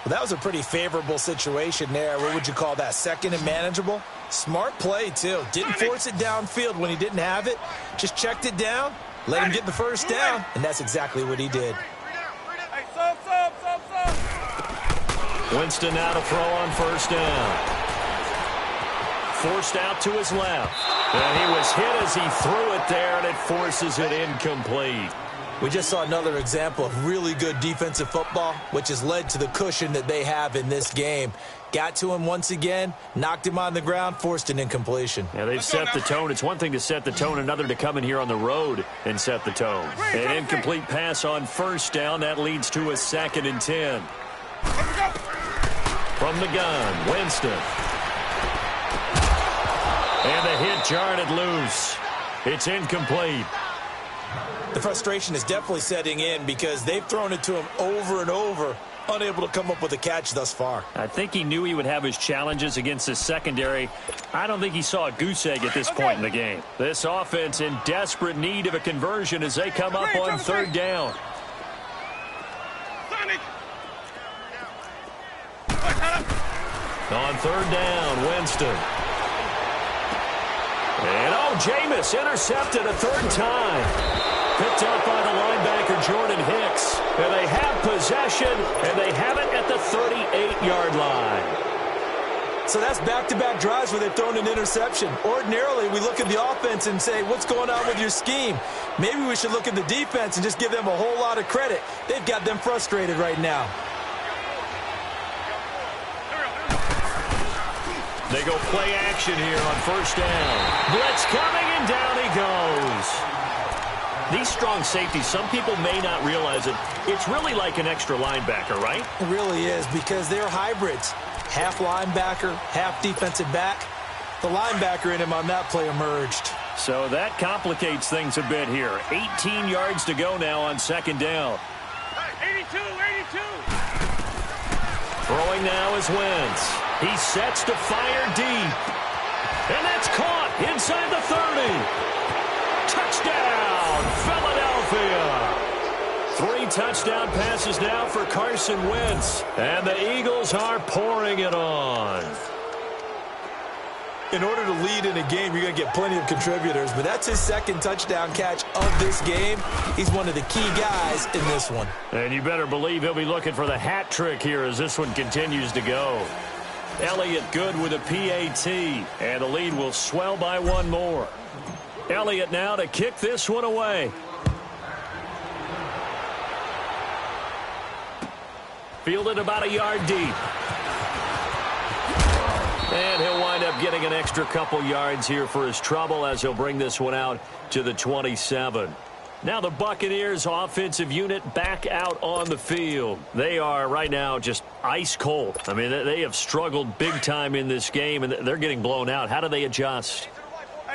Well, that was a pretty favorable situation there. What would you call that? 2nd and manageable? Smart play, too. Didn't force it downfield when he didn't have it. Just checked it down, let him get the first down, and that's exactly what he did. Winston now to throw on first down. Forced out to his left. And he was hit as he threw it there, and it forces it incomplete. We just saw another example of really good defensive football, which has led to the cushion that they have in this game. Got to him once again, knocked him on the ground, forced an incompletion. Yeah, they've set the tone. It's one thing to set the tone, another to come in here on the road and set the tone. An incomplete pass on first down. That leads to a 2nd and 10. From the gun, Winston. And the hit jarred it loose. It's incomplete. The frustration is definitely setting in because they've thrown it to him over and over, unable to come up with a catch thus far. I think he knew he would have his challenges against his secondary. I don't think he saw a goose egg at this point in the game. This offense in desperate need of a conversion as they come up on 3rd down. On 3rd down, Winston. And Jameis intercepted a 3rd time. Picked up by the linebacker, Jordan Hicks. And they have possession, and they have it at the 38-yard line. So that's back-to-back drives where they've thrown an interception. Ordinarily, we look at the offense and say, what's going on with your scheme? Maybe we should look at the defense and just give them a whole lot of credit. They've got them frustrated right now. They go play action here on 1st down. Blitz coming, and down he goes. These strong safeties, some people may not realize it. It's really like an extra linebacker, right? It really is because they're hybrids. Half linebacker, half defensive back. The linebacker in him on that play emerged. So that complicates things a bit here. 18 yards to go now on 2nd down. 82. Throwing now is Wentz. He sets to fire deep. And that's caught inside the 30. Touchdown, Philadelphia. 3 touchdown passes now for Carson Wentz. And the Eagles are pouring it on. In order to lead in a game, you're going to get plenty of contributors, but that's his 2nd touchdown catch of this game. He's one of the key guys in this one. And you better believe he'll be looking for the hat trick here as this one continues to go. Elliott good with a PAT, and the lead will swell by 1 more. Elliott now to kick this one away. Fielded about a yard deep. And he'll wind up getting an extra couple yards here for his trouble as he'll bring this one out to the 27. Now the Buccaneers offensive unit back out on the field. They are right now just ice cold. I mean, they have struggled big time in this game, and they're getting blown out. How do they adjust?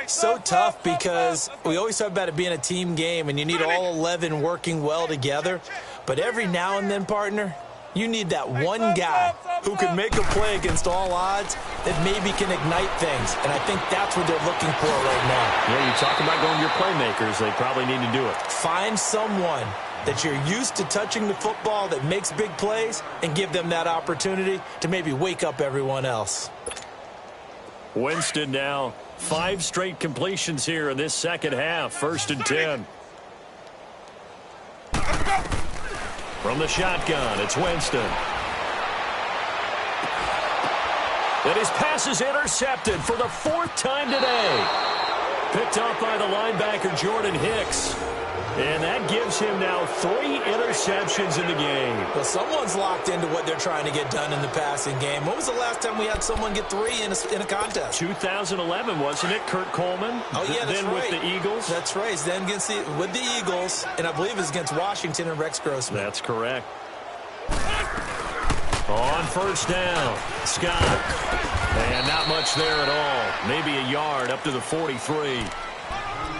So tough because we always talk about it being a team game, and you need all 11 working well together. But every now and then, partner, you need that one guy who can make a play against all odds that maybe can ignite things. And I think that's what they're looking for right now. Yeah, you talk about going to your playmakers. They probably need to do it. Find someone that you're used to touching the football that makes big plays and give them that opportunity to maybe wake up everyone else. Winston now 5 straight completions here in this 2nd half. 1st and 10. From the shotgun, it's Winston. And his pass is intercepted for the 4th time today. Picked up by the linebacker, Jordan Hicks. And that gives him now 3 interceptions in the game. Well, someone's locked into what they're trying to get done in the passing game. When was the last time we had someone get 3 in a contest? 2011, wasn't it? Kurt Coleman? Oh, yeah, that's then right. With the Eagles? That's right. Then with the Eagles, and I believe it's against Washington and Rex Grossman. That's correct. On 1st down, Scott. And not much there at all. Maybe a yard up to the 43.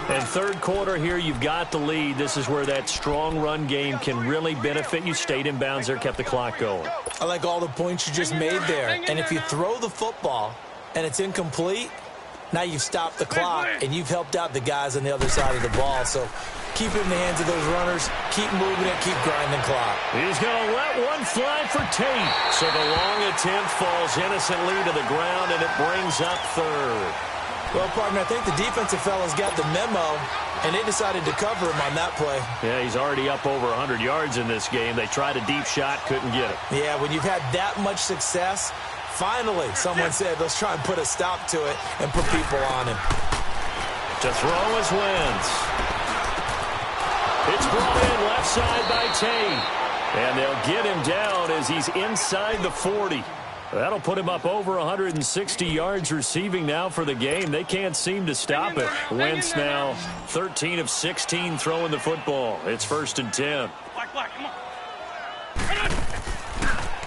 And 3rd quarter here, you've got the lead. This is where that strong run game can really benefit you. Stayed in bounds there, kept the clock going. I like all the points you just made there. And if you throw the football and it's incomplete, now you've stopped the clock and you've helped out the guys on the other side of the ball. So keep it in the hands of those runners. Keep moving it. Keep grinding clock. He's going to let one fly for Tate. So the long attempt falls innocently to the ground, and it brings up 3rd. Well, partner, I think the defensive fellas got the memo, and they decided to cover him on that play. Yeah, he's already up over 100 yards in this game. They tried a deep shot, couldn't get it. Yeah, when you've had that much success, finally someone said, let's try and put a stop to it and put people on him. To throw is Wentz. It's brought in left side by Tate. And they'll get him down as he's inside the 40. That'll put him up over 160 yards receiving now for the game. They can't seem to stop it. Wentz now 13 of 16 throwing the football. It's 1st and 10.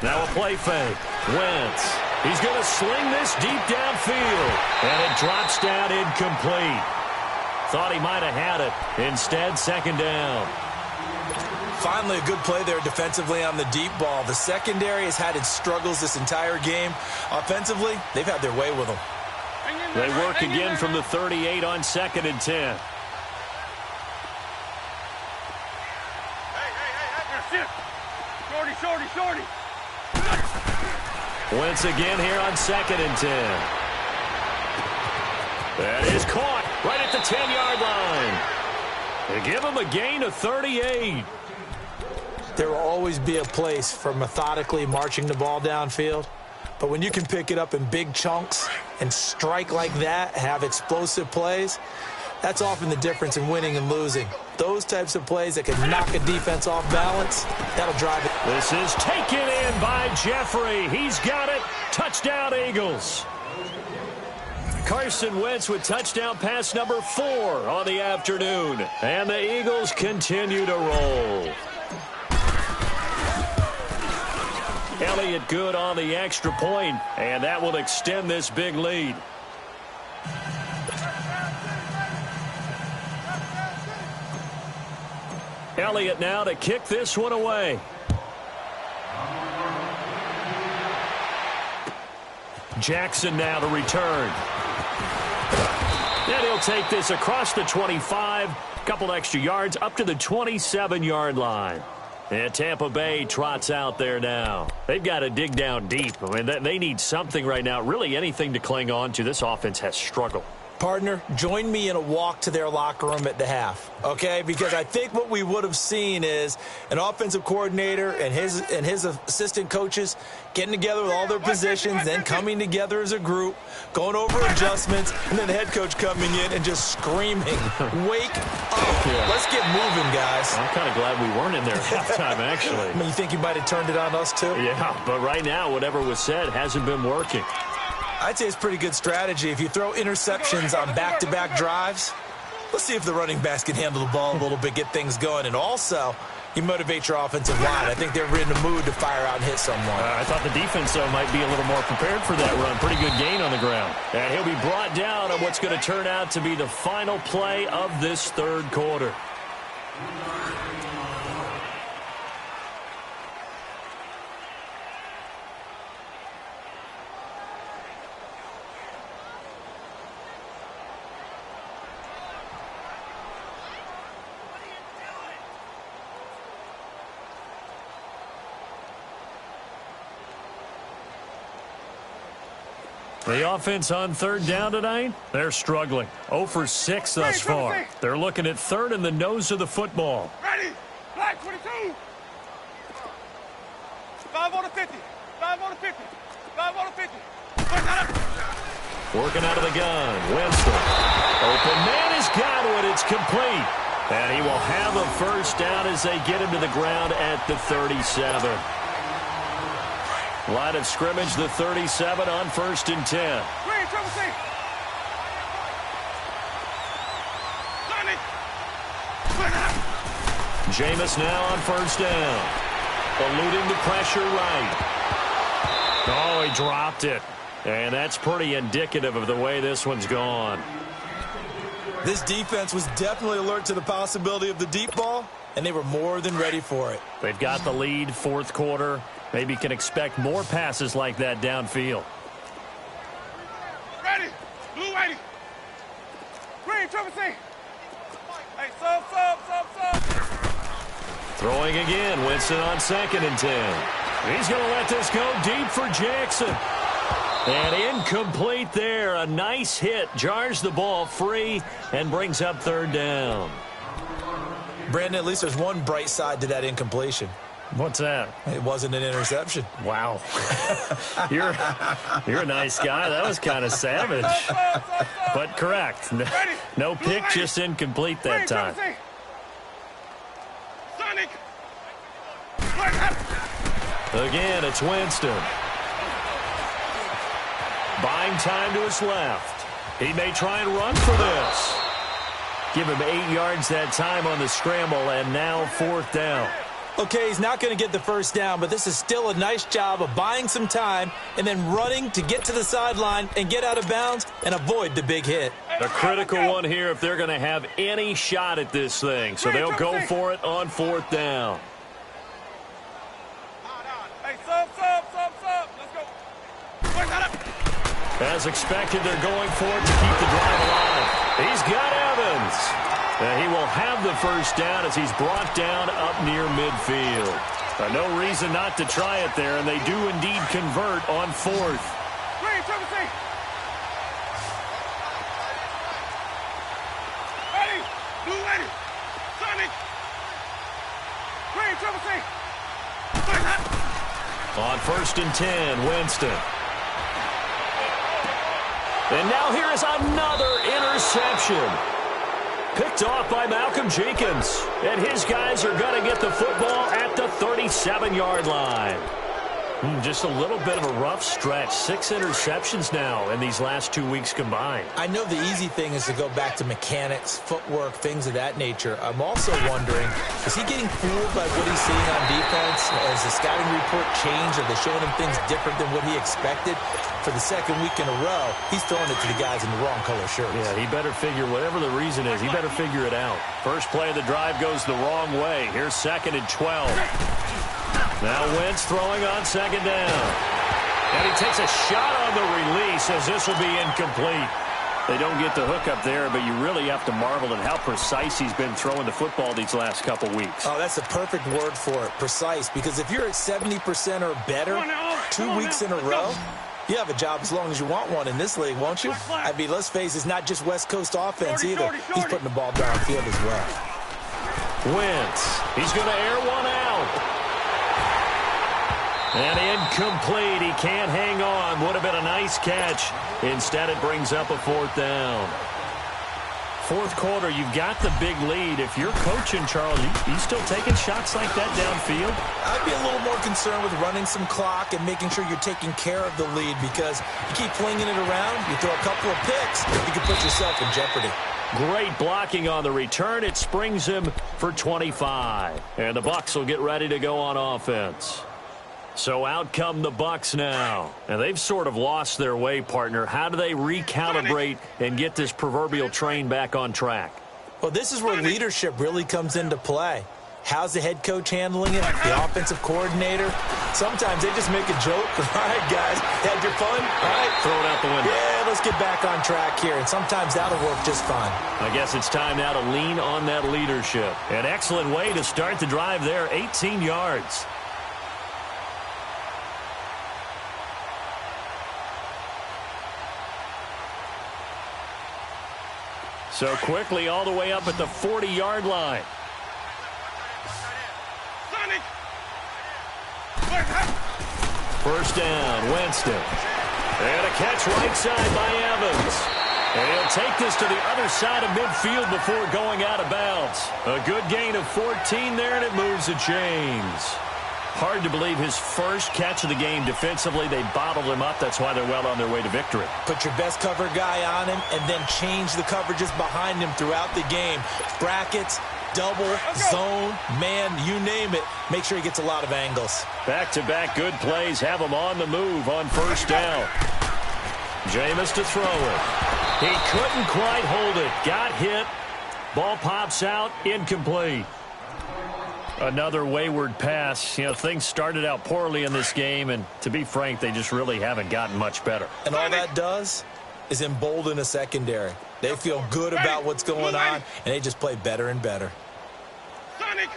Now a play fake. Wentz. He's going to sling this deep downfield. And it drops down incomplete. Thought he might have had it. Instead, 2nd down. Finally, a good play there defensively on the deep ball. The secondary has had its struggles this entire game. Offensively, they've had their way with them. They work again from the 38 on 2nd and 10. Shorty. Wentz again here on 2nd and 10. That is caught right at the 10-yard line. They give him a gain of 38. There will always be a place for methodically marching the ball downfield. But when you can pick it up in big chunks and strike like that, have explosive plays, that's often the difference in winning and losing. Those types of plays that can knock a defense off balance, that'll drive it. This is taken in by Jeffrey. He's got it. Touchdown, Eagles. Carson Wentz with touchdown pass number 4 on the afternoon. And the Eagles continue to roll. Elliott good on the extra point, and that will extend this big lead. Elliott now to kick this one away. Jackson now to return. And he'll take this across the 25, couple extra yards up to the 27-yard line. And Tampa Bay trots out there now. They've got to dig down deep. I mean, they need something right now, really anything to cling on to. This offense has struggled. Partner, join me in a walk to their locker room at the half, okay? Because I think what we would have seen is an offensive coordinator and his assistant coaches getting together with all their positions, then coming together as a group, going over adjustments, and then the head coach coming in and just screaming, wake up. Yeah. Let's get moving, guys. I'm kind of glad we weren't in there at halftime, actually. I mean, you think you might have turned it on us, too? Yeah, but right now, whatever was said hasn't been working. I'd say it's pretty good strategy. If you throw interceptions on back-to-back drives, let's see if the running backs can handle the ball a little bit, get things going. And also, you motivate your offensive line. I think they're in the mood to fire out and hit someone. I thought the defense, though, might be a little more prepared for that run. Pretty good gain on the ground. And he'll be brought down on what's going to turn out to be the final play of this third quarter. The offense on third down tonight, they're struggling. 0 for 6 thus far. They're looking at third in the nose of the football. Ready. Black 22. 5 on the 50. 5 on the 50. 5 on the 50. Working out of the gun. Winston. Open man is Godwin. It's complete. And he will have a first down as they get him to the ground at the 37. Line of scrimmage, the 37 on 1st and 10. Jameis now on 1st down. Eluding the pressure right. Oh, he dropped it. And that's pretty indicative of the way this one's gone. This defense was definitely alert to the possibility of the deep ball, and they were more than ready for it. They've got the lead, 4th quarter. Maybe can expect more passes like that downfield. Ready. Blue 80. Green, Trevor C. Hey, sub. Throwing again. Winston on 2nd and 10. He's going to let this go deep for Jackson. And incomplete there. A nice hit. Jars the ball free and brings up 3rd down. Brandon, at least there's one bright side to that incompletion. What's that? It wasn't an interception. Wow. You're a nice guy. That was kind of savage. But correct. No pick, just incomplete that time. Again, it's Winston. Buying time to his left. He may try and run for this. Give him 8 yards that time on the scramble, and now 4th down. Okay, he's not going to get the first down, but this is still a nice job of buying some time and then running to get to the sideline and get out of bounds and avoid the big hit. A critical one here if they're going to have any shot at this thing. So they'll go for it on 4th down. Hey, sub. Let's go. As expected, they're going for it to keep the drive alive. He's got Evans. He will have the first down as he's brought down up near midfield. No reason not to try it there, and they do indeed convert on 4th. Ready. Sonic. Ready. On 1st and 10, Winston. And now here is another interception. Picked off by Malcolm Jenkins. And his guys are going to get the football at the 37-yard line. Just a little bit of a rough stretch. 6 interceptions now in these last 2 weeks combined. I know the easy thing is to go back to mechanics, footwork, things of that nature. I'm also wondering, is he getting fooled by what he's seeing on defense? Has the scouting report changed? Are they showing him things different than what he expected? For the second week in a row, he's throwing it to the guys in the wrong color shirts. Yeah, he better figure, whatever the reason is, he better figure it out. First play of the drive goes the wrong way. Here's 2nd and 12. Now Wentz throwing on 2nd down. And he takes a shot on the release as this will be incomplete. They don't get the hook up there, but you really have to marvel at how precise he's been throwing the football these last couple weeks. Oh, that's the perfect word for it, precise. Because if you're at 70% or better 2 weeks in a row, you have a job as long as you want one in this league, won't you? I mean, let's face it, it's not just West Coast offense either. He's putting the ball downfield as well. Wentz, he's going to air one out. And incomplete. He can't hang on. Would have been a nice catch. Instead, it brings up a 4th down. 4th quarter, you've got the big lead. If you're coaching, Charles, you still taking shots like that downfield? I'd be a little more concerned with running some clock and making sure you're taking care of the lead, because you keep flinging it around, you throw a couple of picks, you can put yourself in jeopardy. Great blocking on the return. It springs him for 25. And the Bucs will get ready to go on offense. So out come the Bucs now. And they've sort of lost their way, partner. How do they recalibrate and get this proverbial train back on track? Well, this is where leadership really comes into play. How's the head coach handling it? The offensive coordinator? Sometimes they just make a joke. All right, guys, had your fun? All right. Throw it out the window. Yeah, let's get back on track here. And sometimes that'll work just fine. I guess it's time now to lean on that leadership. An excellent way to start the drive there, 18 yards. So quickly all the way up at the 40-yard line. First down, Winston. And a catch right side by Evans. And he'll take this to the other side of midfield before going out of bounds. A good gain of 14 there, and it moves the chains. Hard to believe his first catch of the game defensively. They bottled him up. That's why they're well on their way to victory. Put your best cover guy on him and then change the coverages behind him throughout the game. Brackets, double, zone, man, you name it. Make sure he gets a lot of angles. Back-to-back good plays have him on the move on first down. Jameis to throw it. He couldn't quite hold it. Got hit. Ball pops out. Incomplete. Another wayward pass. You know, things started out poorly in this game, and to be frank, they just really haven't gotten much better. And all that does is embolden a secondary. They feel good about what's going on, and they just play better and better. Sonic!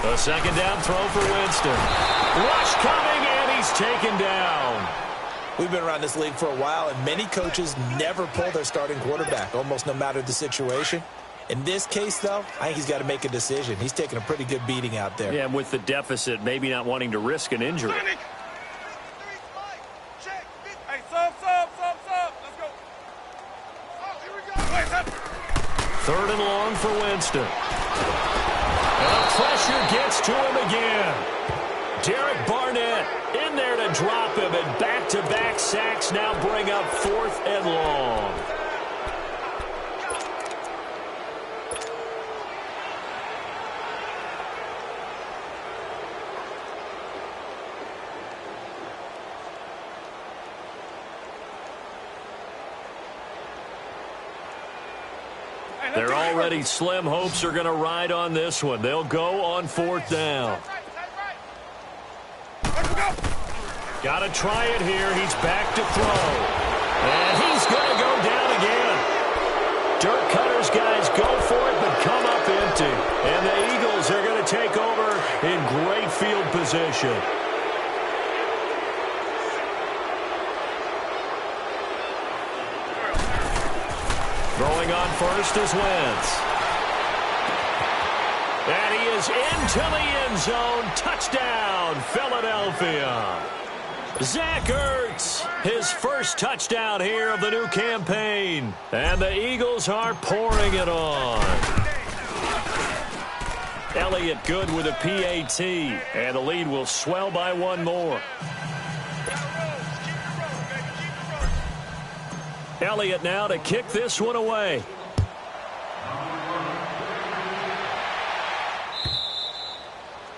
A second down throw for Winston. Rush coming, and he's taken down. We've been around this league for a while, and many coaches never pull their starting quarterback, almost no matter the situation. In this case, though, I think he's got to make a decision. He's taking a pretty good beating out there. Yeah, and with the deficit, maybe not wanting to risk an injury. Sonic! Hey, sub. Let's go. Here we go. Third and long for Winston. And up pressure gets to him again. Derek Barnett in there to drop him, and back-to-back sacks now bring up 4th and long. They're already slim hopes are going to ride on this one. They'll go on 4th down. Got to try it here. He's back to throw. And he's going to go down again. Dirk Cutter's guys go for it, but come up empty. And the Eagles are going to take over in great field position. Throwing on first is Wentz. And he is into the end zone. Touchdown, Philadelphia. Zach Ertz, his first touchdown here of the new campaign. And the Eagles are pouring it on. Elliott good with a PAT. And the lead will swell by one more. Elliott now to kick this one away.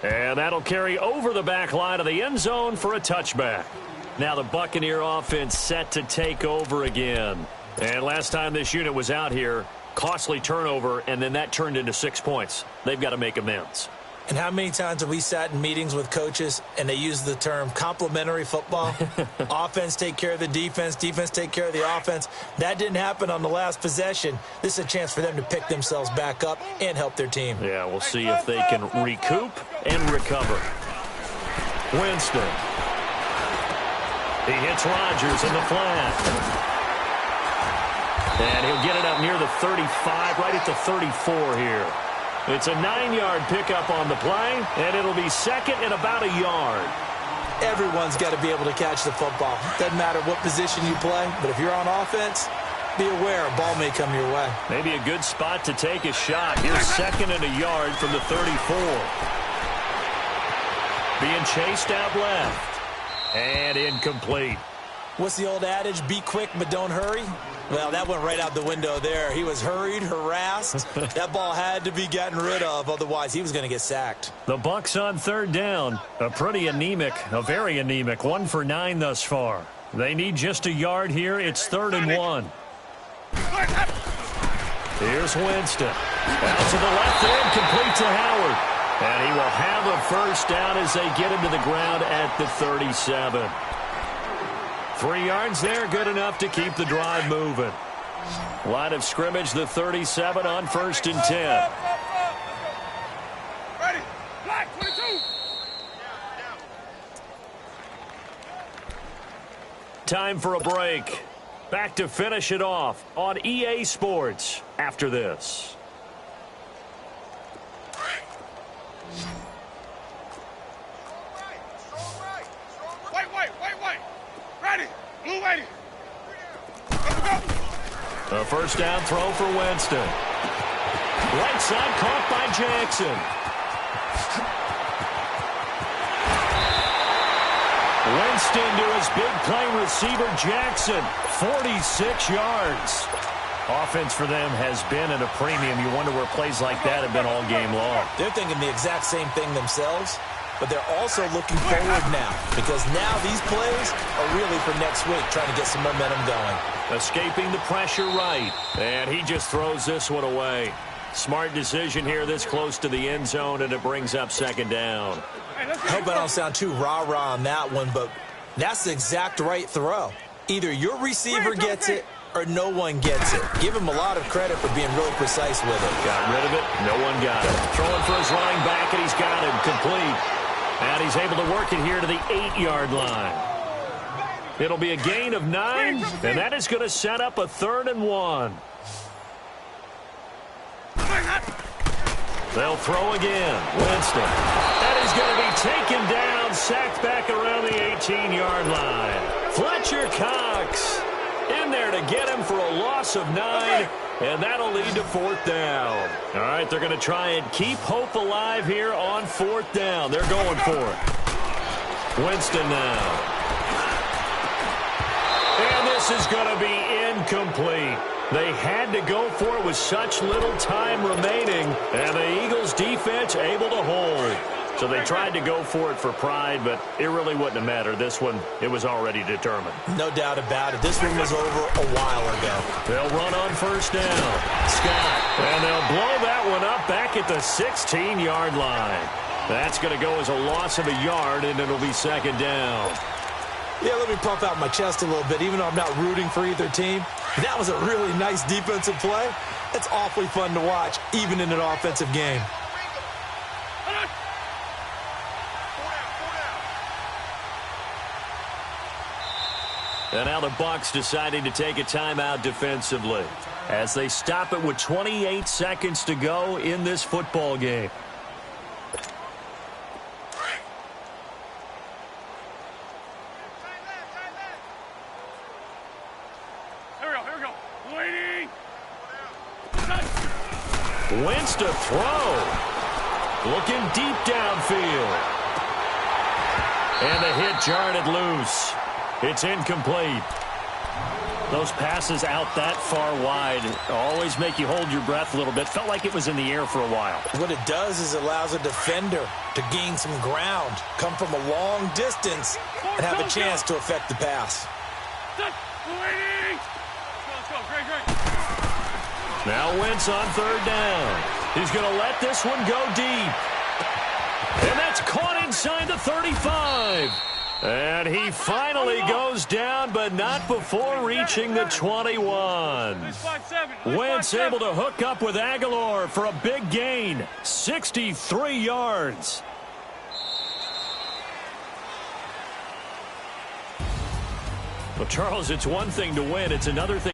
And that'll carry over the back line of the end zone for a touchback. Now the Buccaneer offense set to take over again. And last time this unit was out here, costly turnover, and then that turned into 6 points. They've got to make amends. And how many times have we sat in meetings with coaches and they use the term complementary football? Offense take care of the defense, defense take care of the offense. That didn't happen on the last possession. This is a chance for them to pick themselves back up and help their team. Yeah, we'll see if they can recoup and recover. Winston. He hits Rodgers in the flat. And he'll get it up near the 35, right at the 34 here. It's a 9-yard pickup on the play, and it'll be second and about a yard. Everyone's got to be able to catch the football. Doesn't matter what position you play, but if you're on offense, be aware a ball may come your way. Maybe a good spot to take a shot. Here's second and a yard from the 34. Being chased out left. And incomplete. What's the old adage? Be quick, but don't hurry. Well, that went right out the window there. He was hurried, harassed. That ball had to be gotten rid of, otherwise he was going to get sacked. The Bucs on 3rd down. A very anemic 1 for 9 thus far. They need just a yard here. It's 3rd and 1. Here's Winston. Out to the left end, complete to Howard. And he will have a first down as they get him to the ground at the 37. 3 yards there, good enough to keep the drive moving. Line of scrimmage, the 37 on 1st and 10. Ready. Black 22. Time for a break. Back to finish it off on EA Sports after this. White. Ready. Blue ready. A first down throw for Winston. Right side caught by Jackson. Winston to his big play receiver Jackson. 46 yards. Offense for them has been at a premium. You wonder where plays like that have been all game long. They're thinking the exact same thing themselves, but they're also looking forward now because now these plays are really for next week, trying to get some momentum going. Escaping the pressure right, and he just throws this one away. Smart decision here this close to the end zone, and it brings up 2nd down. I hope I don't sound too rah-rah on that one, but that's the exact right throw. Either your receiver gets it or no one gets it. Give him a lot of credit for being really precise with it. Got rid of it. No one got it. Throwing for his running back, and he's got him complete. And he's able to work it here to the 8-yard line. It'll be a gain of 9, and that is going to set up a 3rd and 1. They'll throw again. Winston. That is going to be taken down, sacked back around the 18-yard line. Fletcher Cox In there to get him for a loss of 9, and that'll lead to 4th down. All right, they're going to try and keep hope alive here on 4th down. They're going for it. Winston now. And this is going to be incomplete. They had to go for it with such little time remaining, and the Eagles' defense able to hold. So they tried to go for it for pride, but it really wouldn't have mattered. This one, it was already determined. No doubt about it. This one was over a while ago. They'll run on 1st down. Scott. And they'll blow that one up back at the 16-yard line. That's going to go as a loss of a yard, and it'll be 2nd down. Yeah, let me puff out my chest a little bit, even though I'm not rooting for either team. That was a really nice defensive play. It's awfully fun to watch, even in an offensive game. And now the Bucs deciding to take a timeout defensively as they stop it with 28 seconds to go in this football game. Here we go. Waiting. Wentz to throw. Looking deep downfield. And the hit jarred it loose. It's incomplete. Those passes out that far wide always make you hold your breath a little bit. Felt like it was in the air for a while. What it does is it allows a defender to gain some ground, come from a long distance, and have a chance to affect the pass. Waiting. Let's go. Great. Now Wentz on 3rd down. He's going to let this one go deep. And that's caught inside the 35. And he finally goes down, but not before reaching the 21. Wentz able to hook up with Aguilar for a big gain, 63 yards. Well, Charles, it's one thing to win. It's another thing.